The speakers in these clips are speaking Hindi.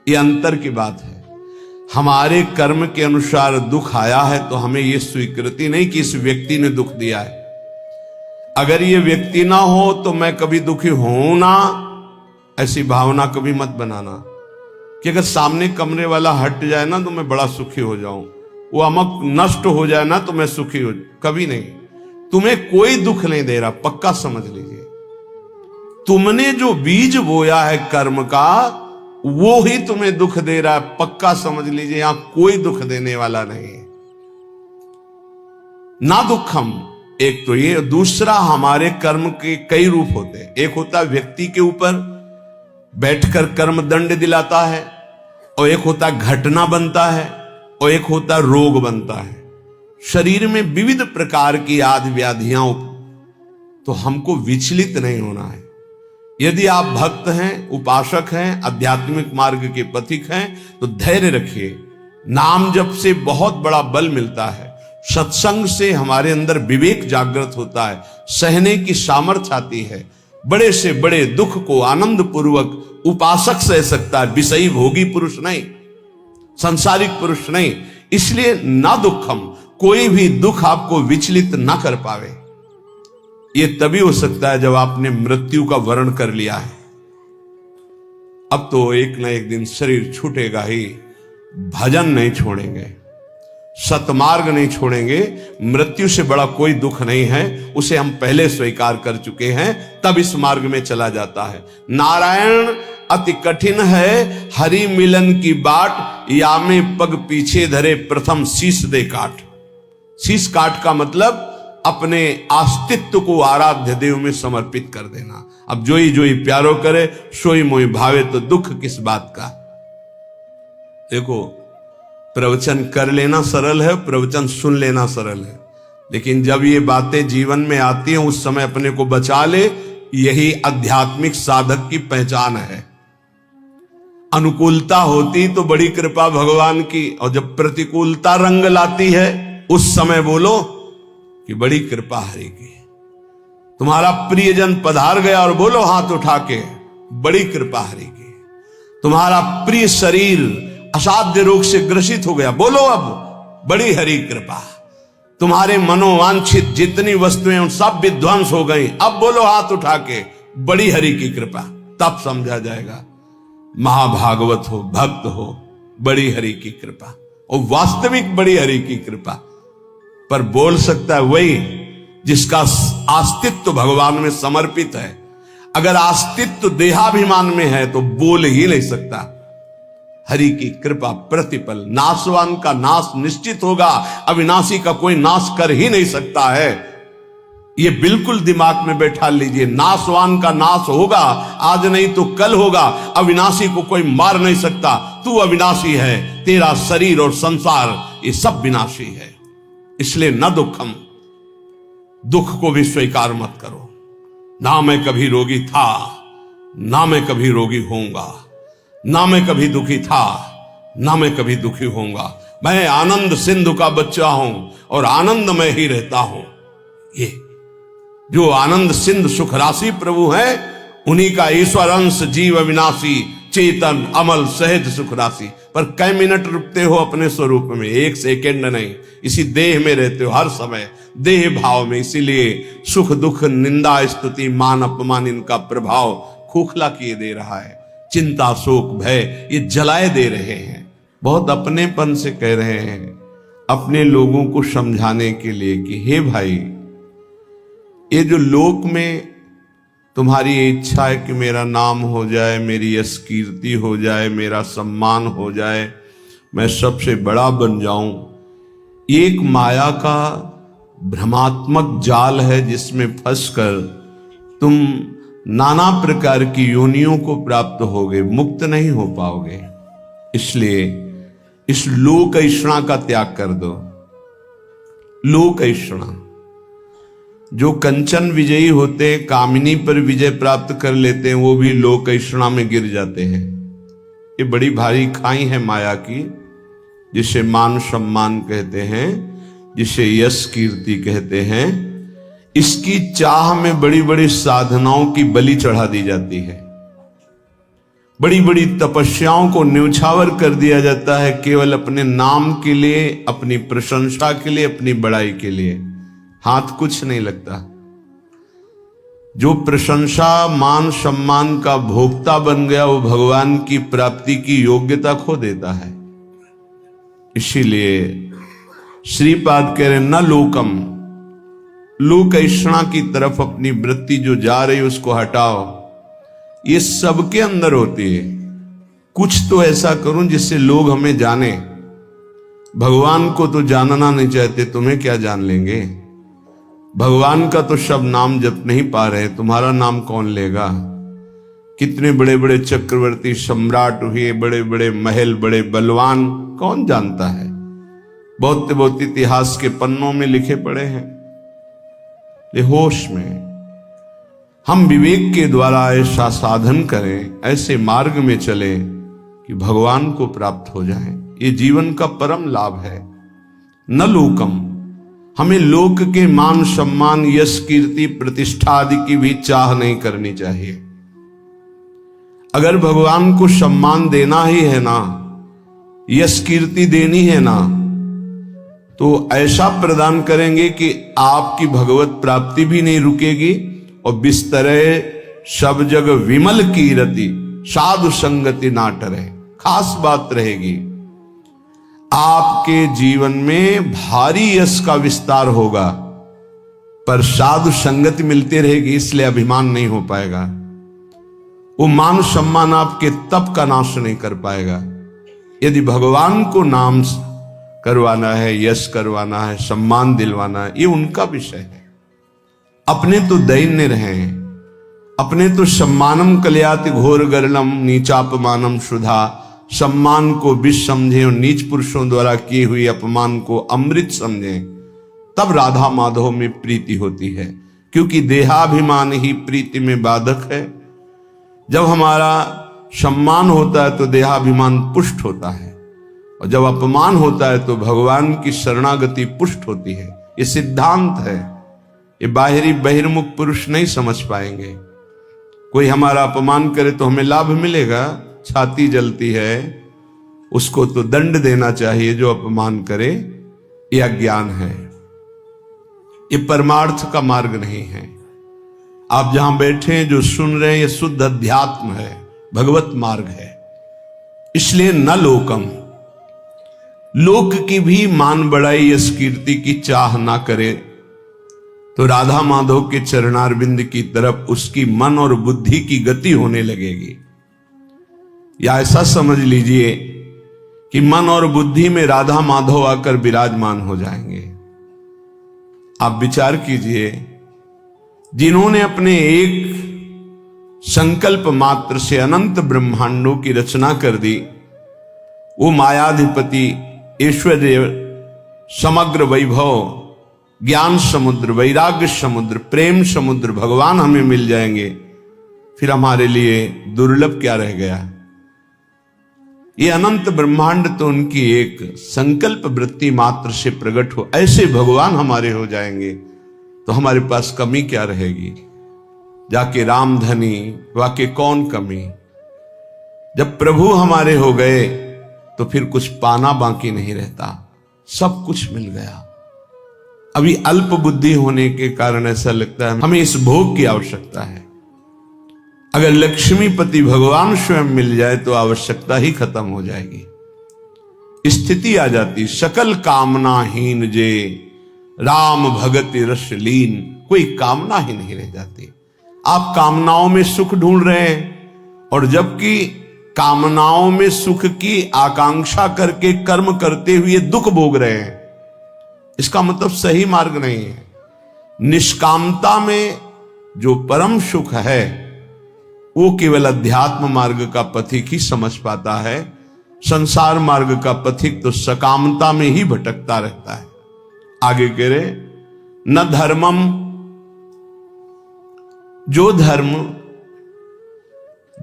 ये अंतर की बात है। हमारे कर्म के अनुसार दुख आया है तो हमें यह स्वीकृति नहीं कि इस व्यक्ति ने दुख दिया है। अगर ये व्यक्ति ना हो तो मैं कभी दुखी हूं ना, ऐसी भावना कभी मत बनाना कि अगर सामने कमरे वाला हट जाए ना तो मैं बड़ा सुखी हो जाऊं, वो अमक नष्ट हो जाए ना तो मैं सुखी हो, कभी नहीं। तुम्हें कोई दुख नहीं दे रहा, पक्का समझ लीजिए। तुमने जो बीज बोया है कर्म का वो ही तुम्हें दुख दे रहा है, पक्का समझ लीजिए। यहां कोई दुख देने वाला नहीं है। ना दुखम, एक तो ये, दूसरा हमारे कर्म के कई रूप होते हैं। एक होता है व्यक्ति के ऊपर बैठकर कर्म दंड दिलाता है, और एक होता है घटना बनता है, और एक होता है रोग बनता है। शरीर में विविध प्रकार की आदि व्याधियां, तो हमको विचलित नहीं होना है। यदि आप भक्त हैं, उपासक हैं, आध्यात्मिक मार्ग के पथिक हैं तो धैर्य रखिए। नाम जप से बहुत बड़ा बल मिलता है। सत्संग से हमारे अंदर विवेक जागृत होता है, सहने की सामर्थ्य आती है। बड़े से बड़े दुख को आनंद पूर्वक उपासक सह सकता है, विषयी भोगी पुरुष नहीं, संसारिक पुरुष नहीं। इसलिए ना दुखम, कोई भी दुख आपको विचलित ना कर पावे। ये तभी हो सकता है जब आपने मृत्यु का वर्ण कर लिया है। अब तो एक ना एक दिन शरीर छूटेगा ही, भजन नहीं छोड़ेंगे, सतमार्ग नहीं छोड़ेंगे। मृत्यु से बड़ा कोई दुख नहीं है, उसे हम पहले स्वीकार कर चुके हैं, तब इस मार्ग में चला जाता है। नारायण अति कठिन है, हरि मिलन की बाट, या में पग पीछे धरे प्रथम शीश दे काट। शीश काट का मतलब अपने अस्तित्व को आराध्य देव में समर्पित कर देना। अब जोई जोई प्यारो करे सोई मोई भावे, तो दुख किस बात का। देखो, प्रवचन कर लेना सरल है, प्रवचन सुन लेना सरल है, लेकिन जब ये बातें जीवन में आती हैं उस समय अपने को बचा ले। यही आध्यात्मिक साधक की पहचान है। अनुकूलता होती तो बड़ी कृपा भगवान की, और जब प्रतिकूलता रंग लाती है उस समय बोलो कि बड़ी कृपा हरि की। तुम्हारा प्रियजन पधार गया और बोलो हाथ उठा के, बड़ी कृपा हरि की। तुम्हारा प्रिय शरीर असाध्य रोग से ग्रसित हो गया, बोलो अब बड़ी हरि कृपा। तुम्हारे मनोवांछित जितनी वस्तुएं उन सब विध्वंस हो गई, अब बोलो हाथ उठा के, बड़ी हरि की कृपा। तब समझा जाएगा महाभागवत हो, भक्त हो, बड़ी हरि की कृपा, और वास्तविक बड़ी हरि की कृपा। पर बोल सकता है वही जिसका अस्तित्व भगवान में समर्पित है। अगर अस्तित्व देहाभिमान में है तो बोल ही नहीं सकता। हरि की कृपा प्रतिपल, नाशवान का नाश निश्चित होगा, अविनाशी का कोई नाश कर ही नहीं सकता है। ये बिल्कुल दिमाग में बैठा लीजिए। नाशवान का नाश होगा, आज नहीं तो कल होगा। अविनाशी को कोई मार नहीं सकता। तू अविनाशी है, तेरा शरीर और संसार ये सब विनाशी है। इसलिए न दुखम, दुख को भी स्वीकार मत करो। ना मैं कभी रोगी था, ना मैं कभी रोगी होऊंगा, ना मैं कभी दुखी था, ना मैं कभी दुखी होऊंगा। मैं आनंद सिंधु का बच्चा हूं और आनंद में ही रहता हूं। ये जो आनंद सिंधु सुख राशि प्रभु है, उन्हीं का ईश्वर अंश जीव अविनाशी चेतन अमल सहज सुख राशि। पर कई मिनट रुकते हो अपने स्वरूप में, एक सेकेंड नहीं। इसी देह में रहते हो हर समय, देह भाव में। इसीलिए सुख दुख निंदा स्तुति मान अपमान इनका प्रभाव खोखला किए दे रहा है। चिंता शोक भय ये जलाए दे रहे हैं। बहुत अपनेपन से कह रहे हैं, अपने लोगों को समझाने के लिए कि हे भाई, ये जो लोक में तुम्हारी इच्छा है कि मेरा नाम हो जाए, मेरी यश कीर्ति हो जाए, मेरा सम्मान हो जाए, मैं सबसे बड़ा बन जाऊं, ये एक माया का भ्रमात्मक जाल है जिसमें फंसकर तुम नाना प्रकार की योनियों को प्राप्त होगे, मुक्त नहीं हो पाओगे। इसलिए इस लोक ऐषणा का त्याग कर दो। लोक ऐषणा, जो कंचन विजयी होते हैं, कामिनी पर विजय प्राप्त कर लेते हैं, वो भी लोक ऐषणा में गिर जाते हैं। ये बड़ी भारी खाई है माया की, जिसे मान सम्मान कहते हैं, जिसे यश कीर्ति कहते हैं। इसकी चाह में बड़ी बड़ी साधनाओं की बलि चढ़ा दी जाती है। बड़ी बड़ी तपस्याओं को न्यौछावर कर दिया जाता है केवल अपने नाम के लिए, अपनी प्रशंसा के लिए, अपनी बड़ाई के लिए। हाथ कुछ नहीं लगता। जो प्रशंसा मान सम्मान का भोक्ता बन गया वो भगवान की प्राप्ति की योग्यता खो देता है। इसीलिए श्रीपाद कह रहे न लोकम, लोकैषणा की तरफ अपनी वृत्ति जो जा रही है उसको हटाओ। ये सबके अंदर होती है। कुछ तो ऐसा करूं जिससे लोग हमें जाने। भगवान को तो जानना नहीं चाहते, तुम्हें क्या जान लेंगे। भगवान का तो शब्द नाम जप नहीं पा रहे, तुम्हारा नाम कौन लेगा। कितने बड़े बड़े चक्रवर्ती सम्राट हुए, बड़े बड़े महल, बड़े बलवान, कौन जानता है। बहुत बहुत इतिहास के पन्नों में लिखे पड़े हैं। ये होश में हम विवेक के द्वारा ऐसा साधन करें, ऐसे मार्ग में चले कि भगवान को प्राप्त हो जाए। ये जीवन का परम लाभ है। न लोकम, हमें लोक के मान सम्मान, यश कीर्ति प्रतिष्ठा आदि की भी चाह नहीं करनी चाहिए। अगर भगवान को सम्मान देना ही है ना, यश कीर्ति देनी है ना, तो ऐसा प्रदान करेंगे कि आपकी भगवत प्राप्ति भी नहीं रुकेगी और बिस्तरे सब जग विमल कीरति साधु संगति ना टरे। खास बात रहेगी, आपके जीवन में भारी यश का विस्तार होगा पर साधु संगति मिलती रहेगी, इसलिए अभिमान नहीं हो पाएगा। वो मान सम्मान आपके तप का नाश नहीं कर पाएगा। यदि भगवान को नाम करवाना है, यश करवाना है, सम्मान दिलवाना है, ये उनका विषय है। अपने तो दैन्य रहे, अपने तो सम्मानम कल्याति घोर गरलम नीचापमानम शुधा, सम्मान को विष समझे और नीच पुरुषों द्वारा किए हुए अपमान को अमृत समझे, तब राधा माधव में प्रीति होती है। क्योंकि देहाभिमान ही प्रीति में बाधक है। जब हमारा सम्मान होता है तो देहाभिमान पुष्ट होता है, और जब अपमान होता है तो भगवान की शरणागति पुष्ट होती है। ये सिद्धांत है, ये बाहरी बहिर्मुख पुरुष नहीं समझ पाएंगे। कोई हमारा अपमान करे तो हमें लाभ मिलेगा, छाती जलती है, उसको तो दंड देना चाहिए जो अपमान करे, यह अज्ञान है। ये परमार्थ का मार्ग नहीं है। आप जहां बैठे हैं जो सुन रहे हैं ये शुद्ध अध्यात्म है, भगवत मार्ग है। इसलिए न लोकम, लोक की भी मान बढ़ाई यश कीर्ति की चाह ना करे तो राधा माधव के चरणारविंद की तरफ उसकी मन और बुद्धि की गति होने लगेगी। या ऐसा समझ लीजिए कि मन और बुद्धि में राधा माधव आकर विराजमान हो जाएंगे। आप विचार कीजिए, जिन्होंने अपने एक संकल्प मात्र से अनंत ब्रह्मांडों की रचना कर दी, वो मायाधिपति, ऐश्वर्य, समग्र वैभव, ज्ञान समुद्र, वैराग्य समुद्र, प्रेम समुद्र भगवान हमें मिल जाएंगे, फिर हमारे लिए दुर्लभ क्या रह गया। ये अनंत ब्रह्मांड तो उनकी एक संकल्प वृत्ति मात्र से प्रकट हो, ऐसे भगवान हमारे हो जाएंगे तो हमारे पास कमी क्या रहेगी। जाके रामधनी वाके कौन कमी। जब प्रभु हमारे हो गए तो फिर कुछ पाना बाकी नहीं रहता, सब कुछ मिल गया। अभी अल्प बुद्धि होने के कारण ऐसा लगता है हमें इस भोग की आवश्यकता है। अगर लक्ष्मीपति भगवान स्वयं मिल जाए तो आवश्यकता ही खत्म हो जाएगी। स्थिति आ जाती, सकल कामनाहीन जे राम भगति रस लीन, कोई कामना ही नहीं रह जाती। आप कामनाओं में सुख ढूंढ रहे हैं और जबकि कामनाओं में सुख की आकांक्षा करके कर्म करते हुए दुख भोग रहे हैं, इसका मतलब सही मार्ग नहीं है। निष्कामता में जो परम सुख है वो केवल अध्यात्म मार्ग का पथिक ही समझ पाता है। संसार मार्ग का पथिक तो सकामता में ही भटकता रहता है। आगे कह रहे, न धर्मम, जो धर्म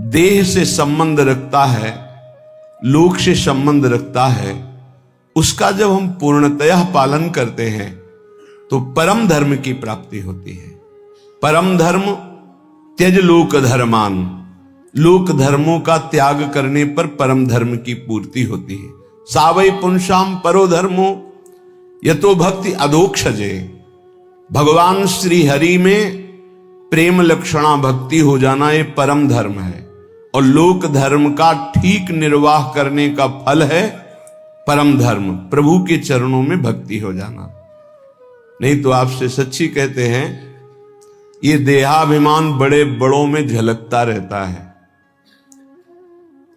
देह से संबंध रखता है, लोक से संबंध रखता है, उसका जब हम पूर्णतया पालन करते हैं तो परम धर्म की प्राप्ति होती है। परम धर्म त्यज लोक धर्मान, लोक धर्मों का त्याग करने पर परम धर्म की पूर्ति होती है। सावै पुंसाम परो धर्मो यतो भक्ति अधोक्षजे। भगवान श्री हरि में प्रेम लक्षणा भक्ति हो जाना ये परम धर्म है, और लोक धर्म का ठीक निर्वाह करने का फल है परम धर्म, प्रभु के चरणों में भक्ति हो जाना। नहीं तो आपसे सच्ची कहते हैं, ये देहाभिमान बड़े बड़ों में झलकता रहता है।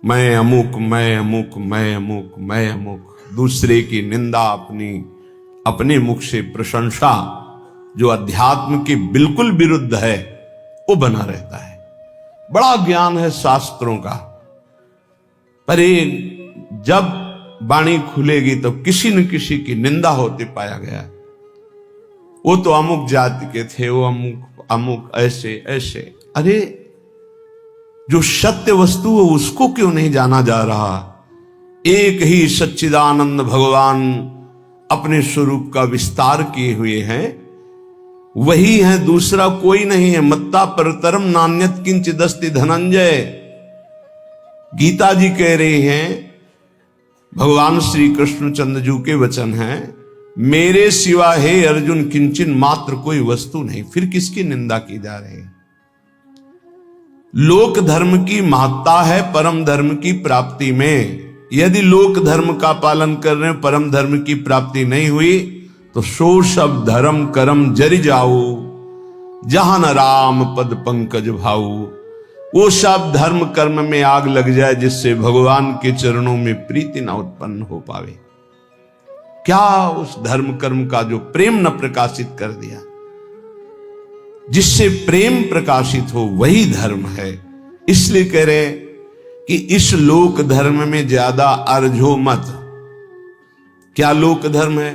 मैं अमुक, मैं अमुक, मैं अमुक, मैं अमुक, दूसरे की निंदा, अपने मुख से प्रशंसा, जो अध्यात्म के बिल्कुल विरुद्ध है, वो बना रहता है। बड़ा ज्ञान है शास्त्रों का, पर जब वाणी खुलेगी तो किसी न किसी की निंदा होते पाया गया। वो तो अमुक जाति के थे, वो अमुक अमुक ऐसे ऐसे। अरे जो सत्य वस्तु है उसको क्यों नहीं जाना जा रहा? एक ही सच्चिदानंद भगवान अपने स्वरूप का विस्तार किए हुए हैं, वही है, दूसरा कोई नहीं है। मत्ता परतरम नान्यत किंचिद अस्ति धनंजय। गीता जी कह रहे हैं, भगवान श्री कृष्णचंद्र जी के वचन हैं, मेरे सिवा हे अर्जुन किंचन मात्र कोई वस्तु नहीं। फिर किसकी निंदा की जा रही है? लोक धर्म की महत्ता है परम धर्म की प्राप्ति में। यदि लोक धर्म का पालन कर रहे हैं, परम धर्म की प्राप्ति नहीं हुई, तो सो सब धर्म करम जरि जाऊ, जहां न राम पद पंकज भाऊ। वो सब धर्म कर्म में आग लग जाए जिससे भगवान के चरणों में प्रीति न उत्पन्न हो पावे। क्या उस धर्म कर्म का जो प्रेम न प्रकाशित कर दिया? जिससे प्रेम प्रकाशित हो वही धर्म है। इसलिए कह रहे कि इस लोक धर्म में ज्यादा अर्झो मत। क्या लोक धर्म है?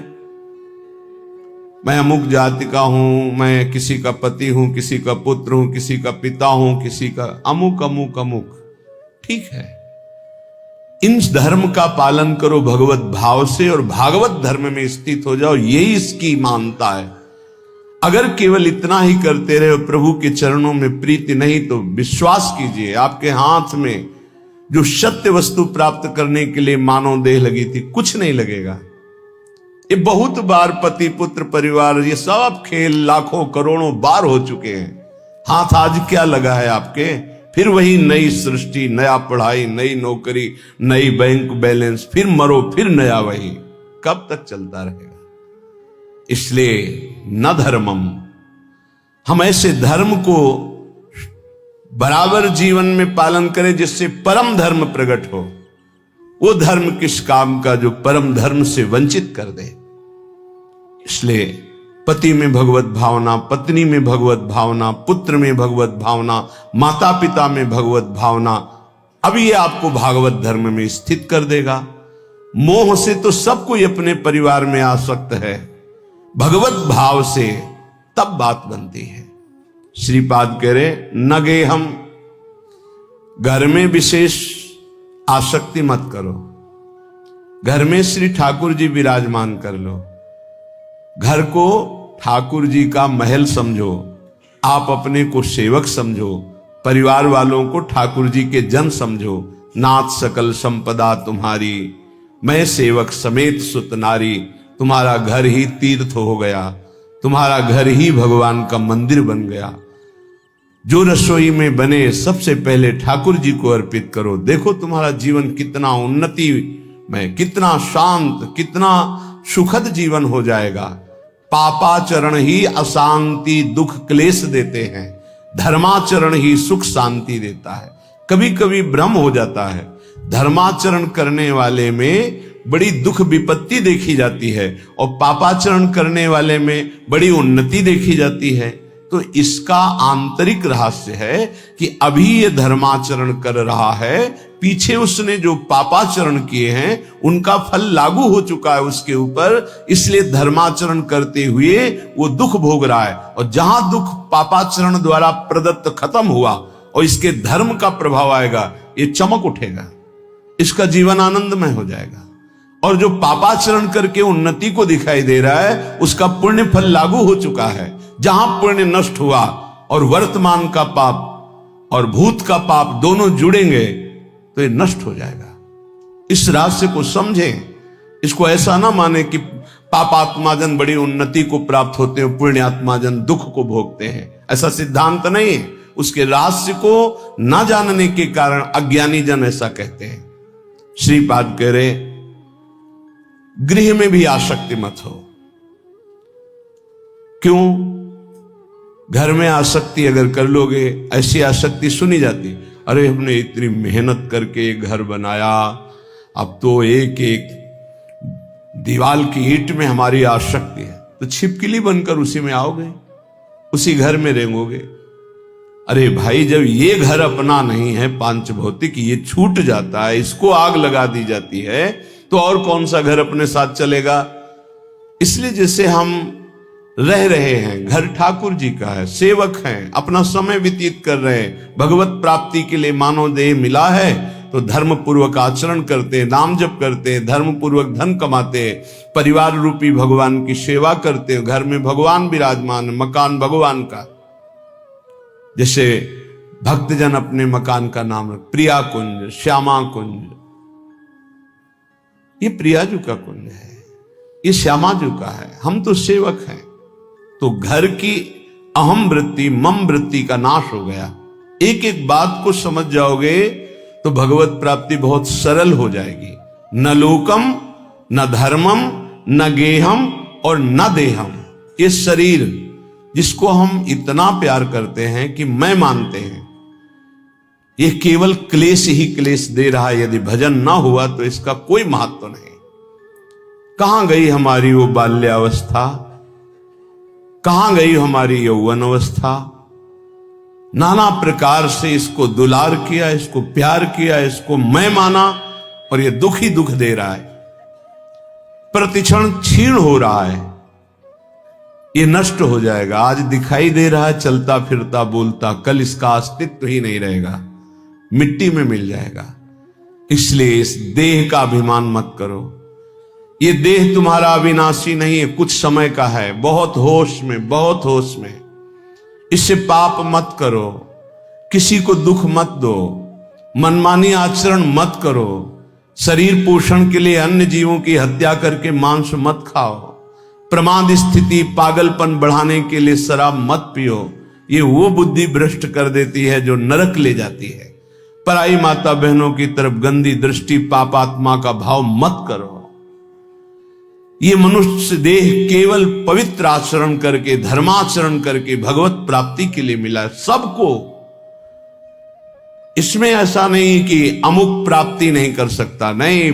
मैं अमुक जाति का हूं, मैं किसी का पति हूं, किसी का पुत्र हूं, किसी का पिता हूं, किसी का अमुक अमुक अमुक। ठीक है, इन धर्म का पालन करो भगवत भाव से और भागवत धर्म में स्थित हो जाओ, यही इसकी मानता है। अगर केवल इतना ही करते रहे और प्रभु के चरणों में प्रीति नहीं, तो विश्वास कीजिए आपके हाथ में जो सत्य वस्तु प्राप्त करने के लिए मानव देह लगी थी, कुछ नहीं लगेगा। ये बहुत बार पति पुत्र परिवार ये सब खेल लाखों करोड़ों बार हो चुके हैं। हाथ आज क्या लगा है आपके? फिर वही नई सृष्टि, नया पढ़ाई, नई नौकरी, नई बैंक बैलेंस, फिर मरो फिर नया वही। कब तक चलता रहेगा? इसलिए न धर्मम, हम ऐसे धर्म को बराबर जीवन में पालन करें जिससे परम धर्म प्रकट हो। वो धर्म किस काम का जो परम धर्म से वंचित कर दे। इसलिए पति में भगवत भावना, पत्नी में भगवत भावना, पुत्र में भगवत भावना, माता पिता में भगवत भावना, अब ये आपको भागवत धर्म में स्थित कर देगा। मोह से तो सब कोई अपने परिवार में आसक्त है, भगवत भाव से तब बात बनती है। श्रीपाद कह रहे न गे हम, घर में विशेष आसक्ति मत करो। घर में श्री ठाकुर जी विराजमान कर लो, घर को ठाकुर जी का महल समझो, आप अपने को सेवक समझो, परिवार वालों को ठाकुर जी के जन समझो। नाथ सकल संपदा तुम्हारी, मैं सेवक समेत सुत नारी। तुम्हारा घर ही तीर्थ हो गया, तुम्हारा घर ही भगवान का मंदिर बन गया। जो रसोई में बने सबसे पहले ठाकुर जी को अर्पित करो। देखो तुम्हारा जीवन कितना उन्नति में, कितना शांत, कितना सुखद जीवन हो जाएगा। पापाचरण ही अशांति दुख क्लेश देते हैं, धर्माचरण ही सुख शांति देता है। कभी कभी भ्रम हो जाता है, धर्माचरण करने वाले में बड़ी दुख विपत्ति देखी जाती है और पापाचरण करने वाले में बड़ी उन्नति देखी जाती है। तो इसका आंतरिक रहस्य है कि अभी ये धर्माचरण कर रहा है, पीछे उसने जो पापाचरण किए हैं उनका फल लागू हो चुका है उसके ऊपर, इसलिए धर्माचरण करते हुए वो दुख भोग रहा है। और जहां दुख पापाचरण द्वारा प्रदत्त खत्म हुआ और इसके धर्म का प्रभाव आएगा, ये चमक उठेगा, इसका जीवन आनंदमय हो जाएगा। और जो पापाचरण करके उन्नति को दिखाई दे रहा है, उसका पुण्य फल लागू हो चुका है। जहां पुण्य नष्ट हुआ और वर्तमान का पाप और भूत का पाप दोनों जुड़ेंगे तो ये नष्ट हो जाएगा। इस रहस्य को समझें। इसको ऐसा ना माने कि पापात्माजन बड़ी उन्नति को प्राप्त होते हैं, पुण्यात्माजन दुख को भोगते हैं, ऐसा सिद्धांत नहीं है। उसके रहस्य को ना जानने के कारण अज्ञानी जन ऐसा कहते हैं। श्रीपाद कह रहे गृह में भी आसक्ति मत हो। क्यों? घर में आसक्ति अगर कर लोगे, ऐसी आसक्ति सुनी जाती, अरे हमने इतनी मेहनत करके घर बनाया, अब तो एक एक दीवाल की ईंट में हमारी आसक्ति है, तो छिपकली बनकर उसी में आओगे, उसी घर में रेंगोगे। अरे भाई, जब ये घर अपना नहीं है, पांच भौतिक, ये छूट जाता है, इसको आग लगा दी जाती है, तो और कौन सा घर अपने साथ चलेगा? इसलिए जैसे हम रह रहे हैं, घर ठाकुर जी का है, सेवक हैं, अपना समय व्यतीत कर रहे हैं, भगवत प्राप्ति के लिए मानव देह मिला है तो धर्म पूर्वक आचरण करते, नाम जप करते, धर्म पूर्वक धन कमाते, परिवार रूपी भगवान की सेवा करते, घर में भगवान विराजमान, मकान भगवान का। जैसे भक्तजन अपने मकान का नाम प्रिया कुंज, श्यामा कुंज, ये प्रियाजू का कुंज है, ये श्यामाजू का है, हम तो सेवक हैं। तो घर की अहम वृत्ति, मम वृत्ति का नाश हो गया। एक एक बात को समझ जाओगे तो भगवत प्राप्ति बहुत सरल हो जाएगी। न लोकम, न धर्मम, न गेहम और न देहम। ये शरीर जिसको हम इतना प्यार करते हैं कि मैं मानते हैं, ये केवल क्लेश ही क्लेश दे रहा है। यदि भजन ना हुआ तो इसका कोई महत्व नहीं। कहां गई हमारी वो बाल्यावस्था, कहां गई हमारी यौवन अवस्था? नाना प्रकार से इसको दुलार किया, इसको प्यार किया, इसको मैं माना, और ये दुख ही दुख दे रहा है, प्रतिक्षण क्षीण हो रहा है, ये नष्ट हो जाएगा। आज दिखाई दे रहा है चलता फिरता बोलता, कल इसका अस्तित्व ही नहीं रहेगा, मिट्टी में मिल जाएगा। इसलिए इस देह का अभिमान मत करो। ये देह तुम्हारा अविनाशी नहीं है, कुछ समय का है। बहुत होश में, बहुत होश में। इससे पाप मत करो, किसी को दुख मत दो, मनमानी आचरण मत करो, शरीर पोषण के लिए अन्य जीवों की हत्या करके मांस मत खाओ, प्रमाद स्थिति पागलपन बढ़ाने के लिए शराब मत पियो। ये वो बुद्धि भ्रष्ट कर देती है जो नरक ले जाती है। पराई माता बहनों की तरफ गंदी दृष्टि, पापात्मा का भाव मत करो। ये मनुष्य देह केवल पवित्र आचरण करके, धर्माचरण करके भगवत प्राप्ति के लिए मिला है सबको। इसमें ऐसा नहीं कि अमुक प्राप्ति नहीं कर सकता, नहीं।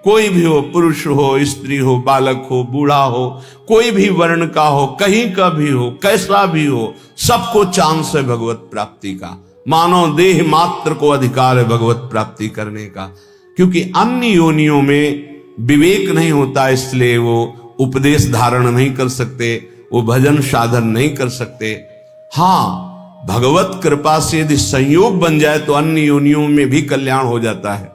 कोई भी हो, पुरुष हो, स्त्री हो, बालक हो, बूढ़ा हो, कोई भी वर्ण का हो, कहीं का भी हो, कैसा भी हो, सबको चांस है भगवत प्राप्ति का। मानव देह मात्र को अधिकार है भगवत प्राप्ति करने का, क्योंकि अन्य योनियों में विवेक नहीं होता, इसलिए वो उपदेश धारण नहीं कर सकते, वो भजन साधन नहीं कर सकते। हाँ, भगवत कृपा से यदि संयोग बन जाए तो अन्य योनियों में भी कल्याण हो जाता है।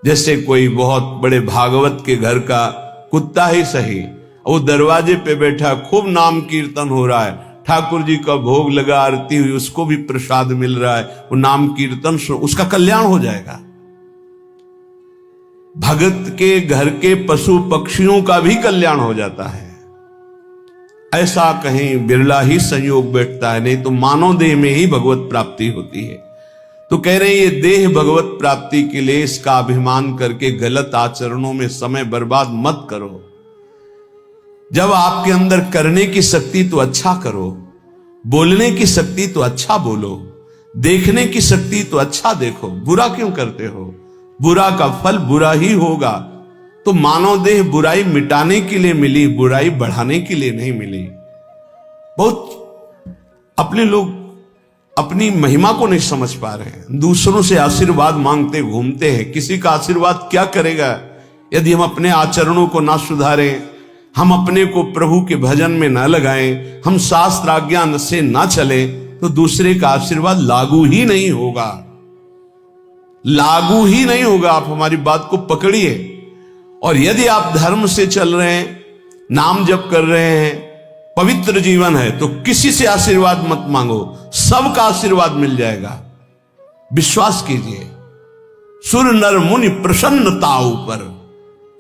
जैसे कोई बहुत बड़े भागवत के घर का कुत्ता ही सही, वो दरवाजे पे बैठा, खूब नाम कीर्तन हो रहा है, ठाकुर जी का भोग लगा, आरती हुई, उसको भी प्रसाद मिल रहा है, वो नाम कीर्तन सुन, उसका कल्याण हो जाएगा। भगत के घर के पशु पक्षियों का भी कल्याण हो जाता है। ऐसा कहीं बिरला ही संयोग बैठता है, नहीं तो मानव देह में ही भगवत प्राप्ति होती है। तो कह रहे हैं ये देह भगवत प्राप्ति के लिए इसका अभिमान करके गलत आचरणों में समय बर्बाद मत करो। जब आपके अंदर करने की शक्ति तो अच्छा करो, बोलने की शक्ति तो अच्छा बोलो, देखने की शक्ति तो अच्छा देखो। बुरा क्यों करते हो? बुरा का फल बुरा ही होगा। तो मानव देह बुराई मिटाने के लिए मिली, बुराई बढ़ाने के लिए नहीं मिली। बहुत अपने लोग अपनी महिमा को नहीं समझ पा रहे हैं, दूसरों से आशीर्वाद मांगते घूमते हैं। किसी का आशीर्वाद क्या करेगा यदि हम अपने आचरणों को ना सुधारें, हम अपने को प्रभु के भजन में ना लगाएं, हम शास्त्र आज्ञा से ना चले, तो दूसरे का आशीर्वाद लागू ही नहीं होगा, लागू ही नहीं होगा। आप हमारी बात को पकड़िए। और यदि आप धर्म से चल रहे हैं, नाम जप कर रहे हैं, पवित्र जीवन है, तो किसी से आशीर्वाद मत मांगो, सबका आशीर्वाद मिल जाएगा। विश्वास कीजिए, सुर नर मुनि प्रसन्नता ऊपर,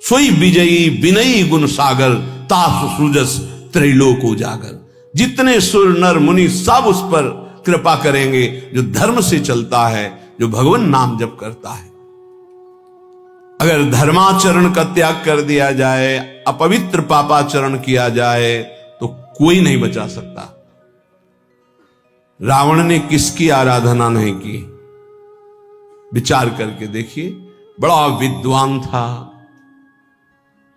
सोई विजयी विनयी गुण सागर, तासु सूजस त्रैलोक उजागर। जितने सुर नर मुनि सब उस पर कृपा करेंगे जो धर्म से चलता है, जो भगवान नाम जप करता है। अगर धर्माचरण का त्याग कर दिया जाए, अपवित्र पापाचरण किया जाए, तो कोई नहीं बचा सकता। रावण ने किसकी आराधना नहीं की? विचार करके देखिए, बड़ा विद्वान था,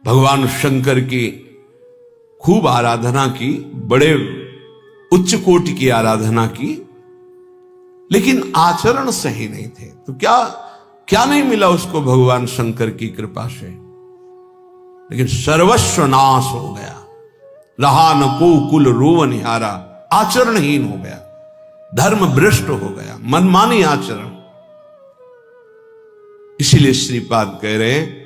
भगवान शंकर की खूब आराधना की, बड़े उच्च कोटि की आराधना की, लेकिन आचरण सही नहीं थे। तो क्या नहीं मिला उसको भगवान शंकर की कृपा से? लेकिन सर्वस्व नाश हो गया, रहा न को कुल रोव निहारा, आचरणहीन हो गया, धर्म भ्रष्ट हो गया, मनमानी आचरण। इसीलिए श्रीपाद कह रहे हैं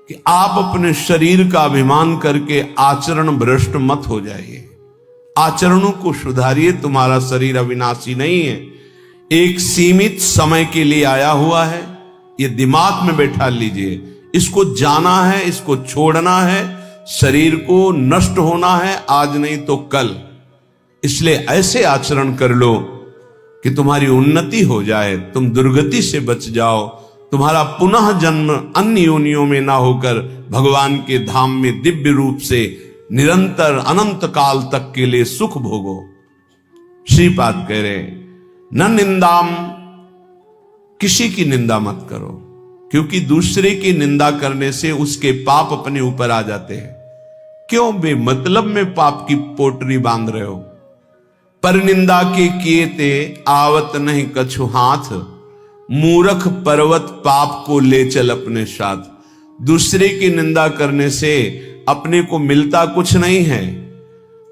कि आप अपने शरीर का अभिमान करके आचरण भ्रष्ट मत हो जाइए, आचरणों को सुधारिए। तुम्हारा शरीर अविनाशी नहीं है, एक सीमित समय के लिए आया हुआ है, ये दिमाग में बैठा लीजिए। इसको जाना है, इसको छोड़ना है, शरीर को नष्ट होना है, आज नहीं तो कल। इसलिए ऐसे आचरण कर लो कि तुम्हारी उन्नति हो जाए, तुम दुर्गति से बच जाओ, तुम्हारा पुनः जन्म अन्य योनियों में ना होकर भगवान के धाम में दिव्य रूप से निरंतर अनंत काल तक के लिए सुख भोगो। श्रीपाद कह रहे, न निंदाम, किसी की निंदा मत करो, क्योंकि दूसरे की निंदा करने से उसके पाप अपने ऊपर आ जाते हैं। क्यों बेमतलब में पाप की पोटरी बांध रहे हो? पर निंदा के किए ते आवत नहीं कछु हाथ, मूर्ख पर्वत पाप को ले चल अपने साथ। दूसरे की निंदा करने से अपने को मिलता कुछ नहीं है,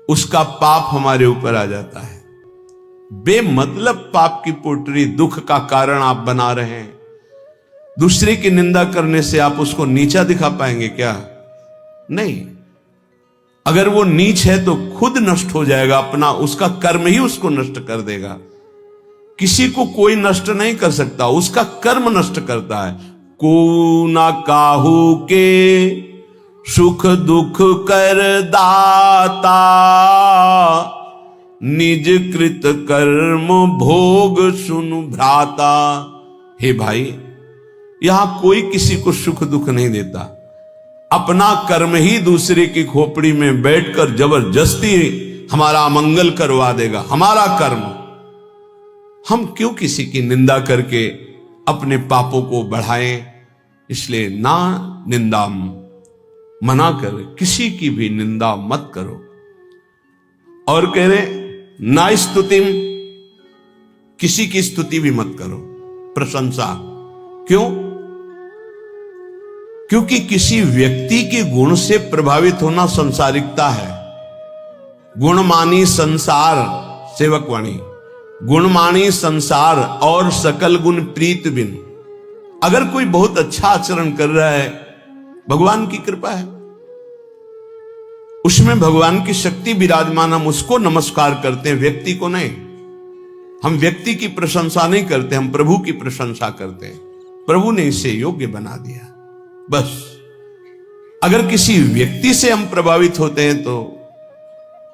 उसका पाप हमारे ऊपर आ जाता है। बेमतलब पाप की पोटरी, दुख का कारण आप बना रहे हैं। दूसरे की निंदा करने से आप उसको नीचा दिखा पाएंगे क्या? नहीं। अगर वो नीच है तो खुद नष्ट हो जाएगा, अपना उसका कर्म ही उसको नष्ट कर देगा। किसी को कोई नष्ट नहीं कर सकता, उसका कर्म नष्ट करता है। को ना काहू के सुख दुख कर दाता, निज कृत कर्म भोग सुनु भ्राता। हे भाई, यहां कोई किसी को सुख दुख नहीं देता, अपना कर्म ही दूसरे की खोपड़ी में बैठकर जबरदस्ती हमारा अमंगल करवा देगा। हमारा कर्म, हम क्यों किसी की निंदा करके अपने पापों को बढ़ाएं? इसलिए ना निंदा, मना कर, किसी की भी निंदा मत करो। और कह रहे ना स्तुतिम, किसी की स्तुति भी मत करो, प्रशंसा। क्यों? क्योंकि किसी व्यक्ति के गुण से प्रभावित होना संसारिकता है। गुणमानी संसार, सेवकवाणी, गुणमानी संसार और सकल गुण प्रीत बिन। अगर कोई बहुत अच्छा आचरण कर रहा है, भगवान की कृपा है, उसमें भगवान की शक्ति विराजमान, हम उसको नमस्कार करते हैं, व्यक्ति को नहीं। हम व्यक्ति की प्रशंसा नहीं करते, हम प्रभु की प्रशंसा करते हैं। प्रभु ने इसे योग्य बना दिया, बस। अगर किसी व्यक्ति से हम प्रभावित होते हैं तो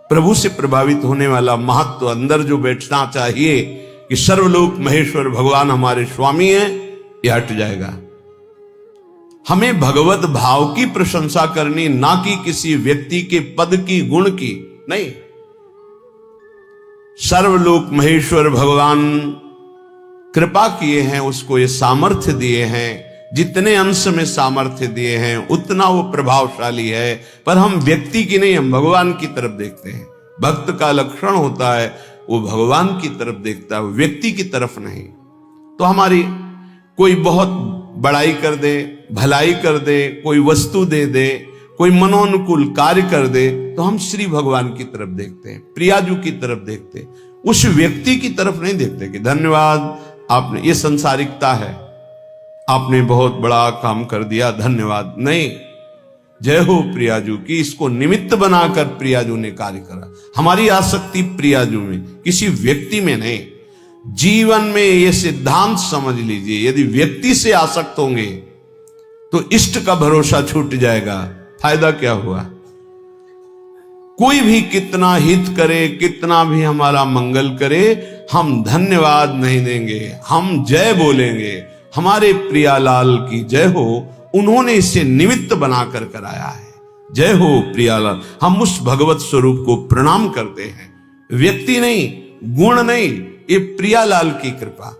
प्रभु से प्रभावित होने वाला महत्व तो अंदर जो बैठना चाहिए कि सर्वलोक महेश्वर भगवान हमारे स्वामी हैं, यह हट जाएगा। हमें भगवत भाव की प्रशंसा करनी, ना कि किसी व्यक्ति के पद की, गुण की नहीं। सर्वलोक महेश्वर भगवान कृपा किए हैं, उसको ये सामर्थ्य दिए हैं। जितने अंश में सामर्थ्य दिए हैं उतना वो प्रभावशाली है, पर हम व्यक्ति की नहीं, हम भगवान की तरफ देखते हैं। भक्त का लक्षण होता है वो भगवान की तरफ देखता है, व्यक्ति की तरफ नहीं। तो हमारी कोई बहुत बड़ाई कर दे, भलाई कर दे, कोई वस्तु दे दे, कोई मनोनुकूल कार्य कर दे, तो हम श्री भगवान की तरफ देखते हैं, प्रियाजू की तरफ देखते हैं, उस व्यक्ति की तरफ नहीं देखते कि धन्यवाद आपने, ये संसारिकता है, आपने बहुत बड़ा काम कर दिया, धन्यवाद। नहीं, जय हो प्रियाजू की, इसको निमित्त बनाकर प्रियाजू ने कार्य करा। हमारी आसक्ति प्रियाजू में, किसी व्यक्ति में नहीं। जीवन में ये सिद्धांत समझ लीजिए, यदि व्यक्ति से आसक्त होंगे तो इष्ट का भरोसा छूट जाएगा। फायदा क्या हुआ? कोई भी कितना हित करे, कितना भी हमारा मंगल करे, हम धन्यवाद नहीं देंगे, हम जय बोलेंगे, हमारे प्रियालाल की जय हो, उन्होंने इसे निमित्त बनाकर कराया है, जय हो प्रियालाल। हम उस भगवत स्वरूप को प्रणाम करते हैं, व्यक्ति नहीं, गुण नहीं, ये प्रियालाल की कृपा।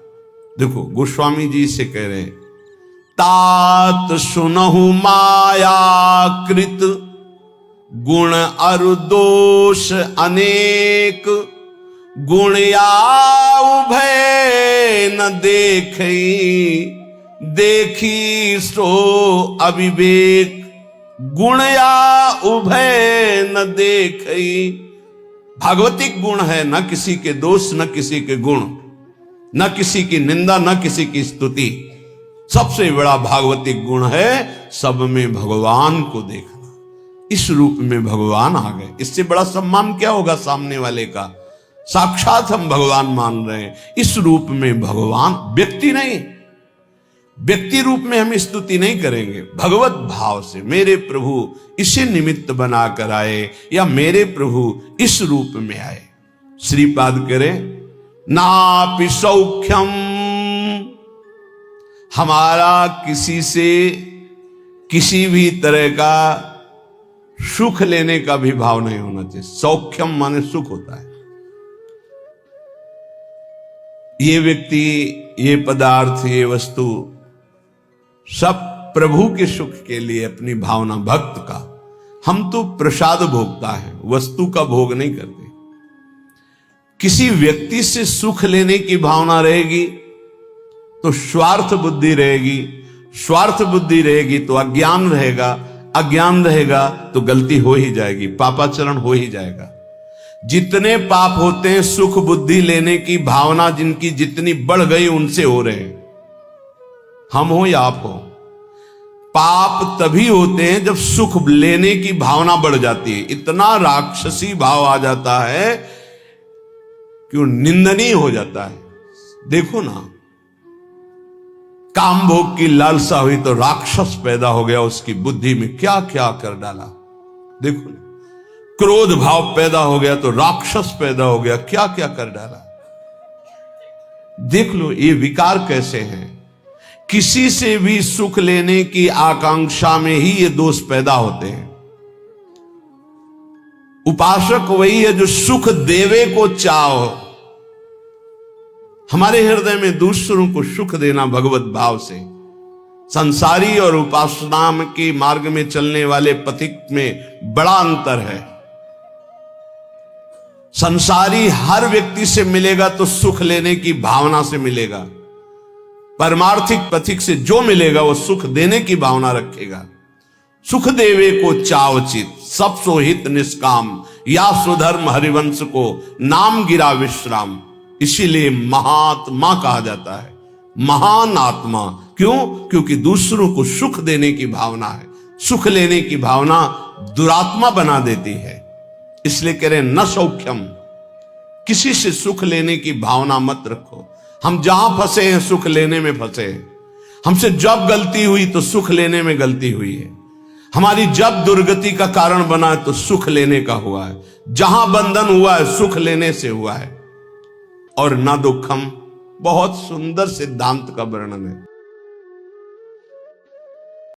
देखो गोस्वामी जी से कह रहे, तात सुनहु माया कृत गुण अरु दोष अनेक, गुण या उभय न देखई, देखी सो अविवेक, गुण या उभय न देखई। भागवतिक गुण है, न किसी के दोष, न किसी के गुण, न किसी की निंदा, न किसी की स्तुति। सबसे बड़ा भागवतिक गुण है सब में भगवान को देखना। इस रूप में भगवान आ गए, इससे बड़ा सम्मान क्या होगा सामने वाले का? साक्षात हम भगवान मान रहे हैं, इस रूप में भगवान, व्यक्ति नहीं, व्यक्ति रूप में हम स्तुति नहीं करेंगे, भगवत भाव से मेरे प्रभु इसे निमित्त बनाकर आए, या मेरे प्रभु इस रूप में आए। श्रीपाद करें, नापि सौख्यम, हमारा किसी से किसी भी तरह का सुख लेने का भी भाव नहीं होना चाहिए। सौख्यम माने सुख होता है। ये व्यक्ति, ये पदार्थ, ये वस्तु सब प्रभु के सुख के लिए अपनी भावना, भक्त का। हम तो प्रसाद भोगता है, वस्तु का भोग नहीं करते। किसी व्यक्ति से सुख लेने की भावना रहेगी तो स्वार्थ बुद्धि रहेगी, स्वार्थ बुद्धि रहेगी तो अज्ञान रहेगा, अज्ञान रहेगा तो गलती हो ही जाएगी, पापाचरण हो ही जाएगा। जितने पाप होते हैं सुख बुद्धि लेने की भावना जिनकी जितनी बढ़ गई उनसे हो रहे हैं, हम हो या आप हो। पाप तभी होते हैं जब सुख लेने की भावना बढ़ जाती है, इतना राक्षसी भाव आ जाता है कि वो निंदनीय हो जाता है। देखो ना, काम भोग की लालसा हुई तो राक्षस पैदा हो गया उसकी बुद्धि में, क्या क्या कर डाला। देखो ना, क्रोध भाव पैदा हो गया तो राक्षस पैदा हो गया, क्या क्या कर डाला। देख लो ये विकार कैसे हैं। किसी से भी सुख लेने की आकांक्षा में ही ये दोष पैदा होते हैं। उपासक वही है जो सुख देवे को चाहो। हमारे हृदय में दूसरों को सुख देना भगवत भाव से। संसारी और उपासना के मार्ग में चलने वाले पथिक में बड़ा अंतर है। संसारी हर व्यक्ति से मिलेगा तो सुख लेने की भावना से मिलेगा, परमार्थिक पथिक से जो मिलेगा वो सुख देने की भावना रखेगा। सुख देवे को चावचित, सब सोहित निष्काम, या सुधर्म हरिवंश को नाम गिरा विश्राम। इसीलिए महात्मा कहा जाता है, महान आत्मा। क्यों? क्योंकि दूसरों को सुख देने की भावना है। सुख लेने की भावना दुरात्मा बना देती है। इसलिए कह रहे न सौख्यम, किसी से सुख लेने की भावना मत रखो। हम जहां फंसे हैं सुख लेने में फंसे हैं। हमसे जब गलती हुई तो सुख लेने में गलती हुई है। हमारी जब दुर्गति का कारण बना है तो सुख लेने का हुआ है। जहां बंधन हुआ है सुख लेने से हुआ है। और न दुखम, बहुत सुंदर सिद्धांत का वर्णन है।